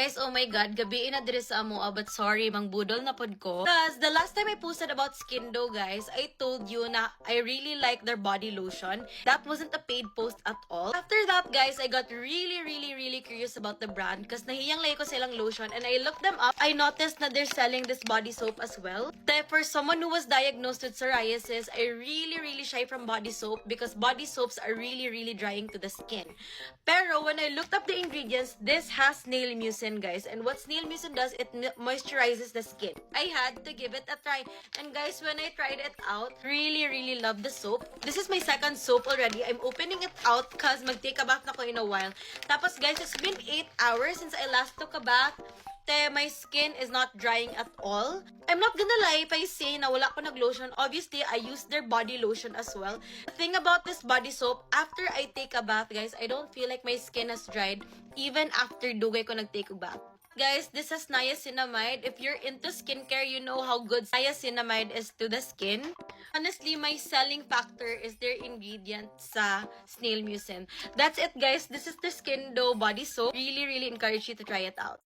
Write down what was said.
Guys, oh my god, gabi na diri sa amo, but sorry, mangbudol na pod ko. Because the last time I posted about Skindo, guys, I told you na I really like their body lotion. That wasn't a paid post at all. After that, guys, I got really curious about the brand because nahiyang lay ko silang lotion and I looked them up. I noticed na they're selling this body soap as well. Then for someone who was diagnosed with psoriasis, I really shy from body soap because body soaps are really drying to the skin. Pero when I looked up the ingredients, this has snail mucin, guys. And what snail mucin does, it moisturizes the skin. I had to give it a try. And guys, when I tried it out, really love the soap. This is my second soap already. I'm opening it out because mag-take a bath na ko in a while. Tapos guys, it's been 8 hours since I last took a bath. My skin is not drying at all. I'm not gonna lie if I say na wala ko nag-lotion. Obviously, I use their body lotion as well. The thing about this body soap, after I take a bath, guys, I don't feel like my skin has dried even after dugay ko nag-take a bath. Guys, this is niacinamide. If you're into skincare, you know how good niacinamide is to the skin. Honestly, my selling factor is their ingredient sa snail mucin. That's it, guys. This is the Skindo body soap. Really encourage you to try it out.